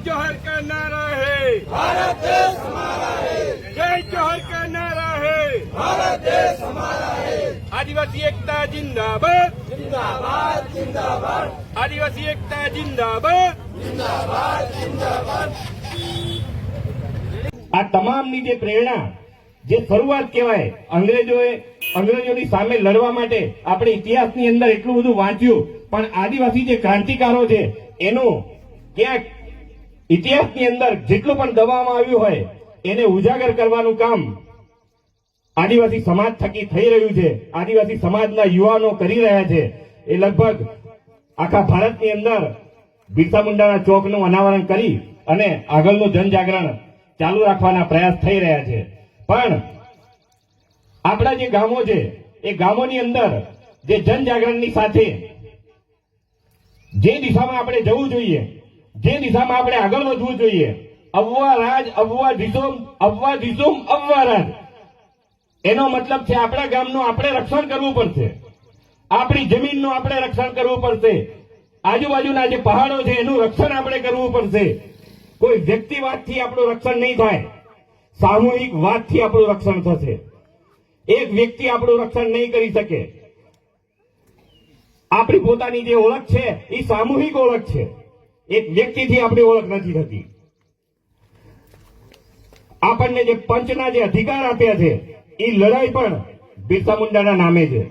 जोहर का नारा है, भारत देश हमारा है। जय जोहर का नारा है, भारत देश हमारा है। आदिवासी एकता जिंदाबाद, जिंदाबाद जिंदाबाद। आदिवासी एकता जिंदाबाद, जिंदाबाद जिंदाबाद। આ તમામની જે પ્રેરણા, જે શરૂઆત કહેવાય, અંગ્રેજોની સામે લડવા માટે આપણે ઇતિહાસની અંદર એટલું બધું વાંચ્યું, પણ આદિવાસી જે ક્રાંતિકારો છે એનું ક્યાંક ઇતિહાસની અંદર જેટલું પણ દબાવવામાં આવ્યું હોય એને ઉજાગર કરવાનું કામ આદિવાસી સમાજ થકી થઈ રહ્યું છે, આદિવાસી સમાજના યુવાનો કરી રહ્યા છે. એ લગભગ આખા ભારતની અંદર બિરસા મુંડાના ચોકનું અનાવરણ કરી અને આગળનું જનજાગરણ ચાલુ રાખવાના પ્રયાસ થઈ રહ્યા છે. પણ આપણા જે ગામો છે એ ગામોની અંદર જે જનજાગરણની સાથે જે દિશામાં આપણે જવું જોઈએ, જે દિશામાં આપણે આગળ વધવું જોઈએ, અવવા રાજ અવવા દિશોમ અવવા દિશોમ અવવા રાજ, એનો મતલબ છે આપણા ગામનું આપણે રક્ષણ કરવું પડશે, આપણી જમીનનું આપણે રક્ષણ કરવું પડશે, આજુબાજુના જે પહાડો છે એનું રક્ષણ આપણે કરવું પડશે. કોઈ વ્યક્તિવાદથી આપણું રક્ષણ નહીં થાય, સામૂહિક વાદથી આપણું રક્ષણ થશે. એક વ્યક્તિ આપણું રક્ષણ નહીં કરી શકે. આપણી પોતાની જે ઓળખ છે એ સામૂહિક ઓળખ છે, એક વ્યક્તિથી આપણી ઓળખ નથી થતી. આપણને જે પંચના જે અધિકાર આપ્યા છે એ લડાઈ પણ બિરસા મુંડાના નામે છે.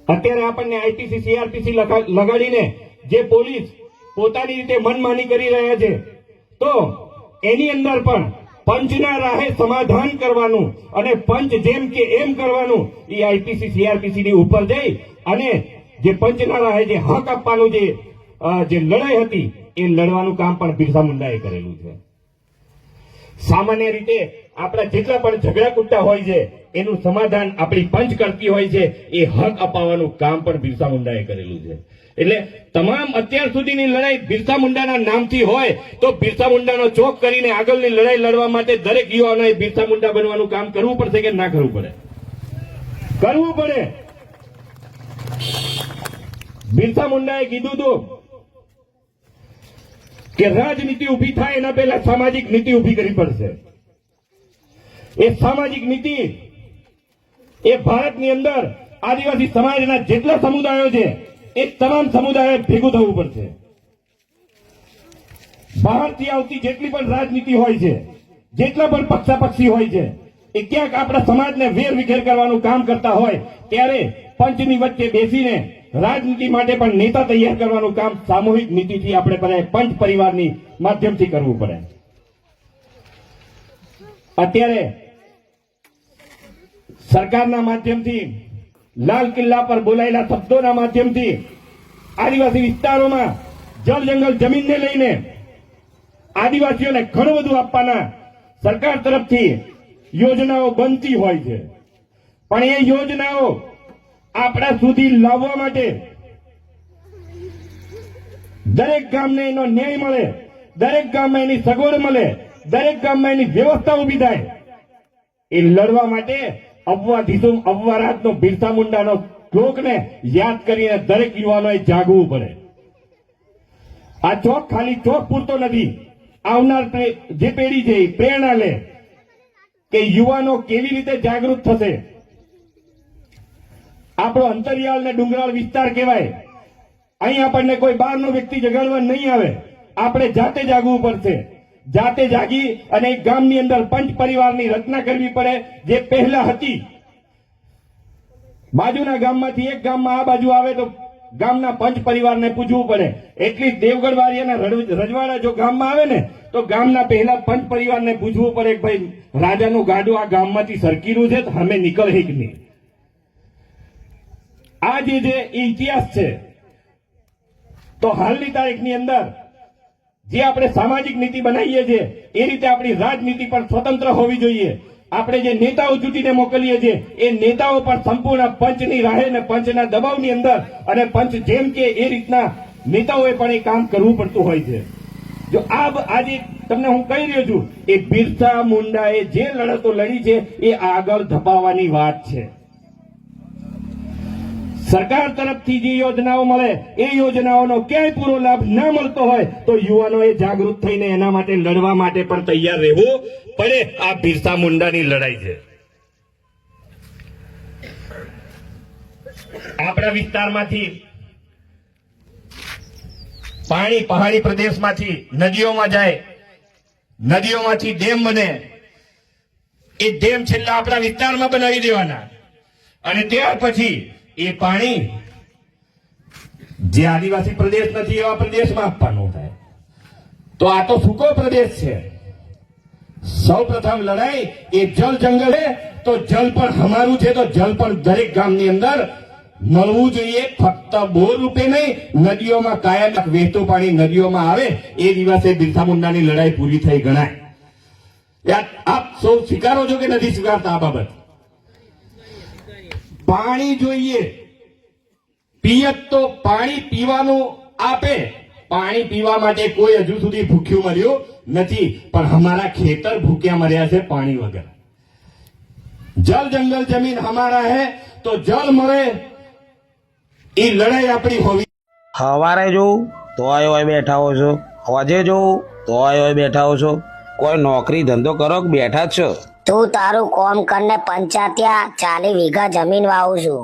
અત્યારે આપણને આઈપીસી સીઆરપીસી લગાડીને જે પોલીસ પોતાની રીતે મનમાની કરી રહ્યા છે, તો એની અંદર પણ પંચના રાહે સમાધાન કરવાનું અને પંચ જેમ કે એમ કરવાનું, એ આઈપીસી સીઆરપીસી ની ઉપર જઈ અને જે પંચના રાહે જે હક આપવાનું જે લડાઈ હતી એ લડવાનું કામ પણ બિરસા મુંડાએ કરેલું છે. સામાન્ય રીતે આપણા જેટલા પણ ઝઘડા કુટ્ટા હોય છે એનું સમાધાન આપણી પંચ કરતી હોય છે, એ હક અપાવવાનું કામ પણ બિરસા મુંડાએ કરેલું છે. એટલે તમામ અત્યાર સુધીની લડાઈ બિરસા મુંડાના નામથી હોય તો બિરસા મુંડાનો ચોક કરીને આગળની લડાઈ લડવા માટે દરેક યુવાનોએ બિરસા મુંડા બનવાનું કામ કરવું પડશે કે ના કરવું પડે? કરવું પડે. બિરસા મુંડાએ કીધું હતું કે રાજનીતિ ઉભી થાય એના પહેલા સામાજિક નીતિ ઉભી કરવી પડશે. એ સામાજિક નીતિ એ ભારતની અંદર આદિવાસી સમાજના જેટલા સમુદાયો છે એ તમામ સમુદાયોએ ભેગું થવું પડશે. બહારથી આવતી જેટલી પણ રાજનીતિ હોય છે, જેટલા પણ પક્ષાપક્ષી હોય છે, એ ક્યાંક આપણા સમાજને વેર વિખેર કરવાનું કામ કરતા હોય ત્યારે પંચની વચ્ચે બેસીને રાજનીતિ માટે પણ નેતા તૈયાર કરવાનું કામ સામૂહિક નીતિથી આપણે પંચ પરિવારની માધ્યમથી કરવું પડે. અત્યારે સરકારના માધ્યમથી, લાલ કિલ્લા પર બોલાયેલા શબ્દોના માધ્યમથી આદિવાસી વિસ્તારોમાં જળ જંગલ જમીનને લઈને આદિવાસીઓને ઘણું બધું આપવાના સરકાર તરફથી યોજનાઓ બનતી હોય છે. પણ એ યોજનાઓ આપણા સુધી લાવવા માટે દરેક ગામને એનો ન્યાય મળે, દરેક ગામમાં એની સગવડ મળે, દરેક ગામમાં એની વ્યવસ્થા ઉભી થાય, એ લડવા માટે અવવા ધીસુમ અવવા રાતનો બિરસા મુંડાનો શ્લોકને યાદ કરીને દરેક યુવાનોએ જાગવું પડે. આ ચોક ખાલી ચોક પૂરતો નથી. આવનાર જે પેઢી છે એ પ્રેરણા લે કે યુવાનો કેવી રીતે જાગૃત થશે. આપણો અંતરિયાળ ને ડુંગરાળ વિસ્તાર કહેવાય. અહીં આપણને કોઈ બહારનો વ્યક્તિ જગાડવા નહીં આવે, આપણે જાતે જાગવું પડશે. જાતે જાગી અને એક ગામની અંદર પંચ પરિવારની રચના કરવી પડે, જે પહેલા હતી. બાજુના ગામમાંથી એક ગામમાં આ બાજુ આવે તો ગામના પંચ પરિવારને પૂછવું પડે. એટલી દેવગઢ વારિયાના રજવાડા જો ગામમાં આવે ને તો ગામના પહેલા પંચ પરિવારને પૂછવું પડે કે ભાઈ રાજાનું ગાડું આ ગામમાંથી સરકીરું છે તો અમે નીકળે કે નહીં. આ જે ઇતિહાસ છે. તો હાલની તારીખની અંદર જે આપણે સામાજિક નીતિ બનાવીએ છીએ એ રીતે આપણી રાજનીતિ પણ સ્વતંત્ર હોવી જોઈએ. આપણે જે નેતાઓ ચૂંટીને મોકલીએ છીએ એ નેતાઓ પણ સંપૂર્ણ પંચની રાહે ને પંચના દબાવની અંદર અને પંચ જેમ કે એ રીતના નેતાઓએ પણ એ કામ કરવું પડતું હોય છે. જો આજે તમને હું કહી રહ્યો છું એ બિરસા મુંડાએ જે લડતો લડી છે એ આગળ ધપાવવાની વાત છે. સરકાર તરફથી જે યોજનાઓ મળે એ યોજનાઓનો ક્યાંય પૂરો લાભ ના મળતો હોય તો યુવાનોએ જાગૃત થઈને એના માટે લડવા માટે પણ તૈયાર રહેવું પડે. આ બિરસા મુંડાની લડાઈ છે. આપણા વિસ્તારમાંથી પાણી પહાડી પ્રદેશમાંથી નદીઓમાં જાય, નદીઓમાંથી ડેમ બને. એ ડેમ છેલ્લા આપણા વિસ્તારમાં બનાવી દેવાના અને ત્યાર પછી એ પાણી જે આદિવાસી પ્રદેશ નથી એવા પ્રદેશમાં આપવાનું થાય. તો આ તો સૂકો પ્રદેશ છે. સૌ પ્રથમ લડાઈ એ જલ જંગલ છે. તો જલ પણ અમારું છે, તો જલ પણ દરેક ગામની અંદર મળવું જોઈએ. ફક્ત બોર રૂપે નહીં, નદીઓમાં કાયમ વહેતું પાણી નદીઓમાં આવે એ દિવસે બિરસા મુંડાની લડાઈ પૂરી થઈ ગણાય. આપ સૌ સ્વીકારો છો કે નથી સ્વીકારતા? આ બાબત પાણી જોઈએ. પિયત તો પાણી પીવાનું આપે. પાણી પીવા માટે કોઈ હજુ સુધી ભૂખ્યું મર્યું નથી, પણ અમારા ખેતર ભૂખ્યા મર્યા છે પાણી વગર. જલ જંગલ જમીન હમારા હે, તો જલ મળે એ લડાઈ આપણી હોવી. સવારે જોઉં તો હોય બેઠા હો છો, હોજે જોઉં તો હોય બેઠા હો છો. કોઈ નોકરી ધંધો કરો કે બેઠા જ છો? તું તારું કોમ કરને પંચાયત્યા 40 વીઘા જમીન વાવું છું.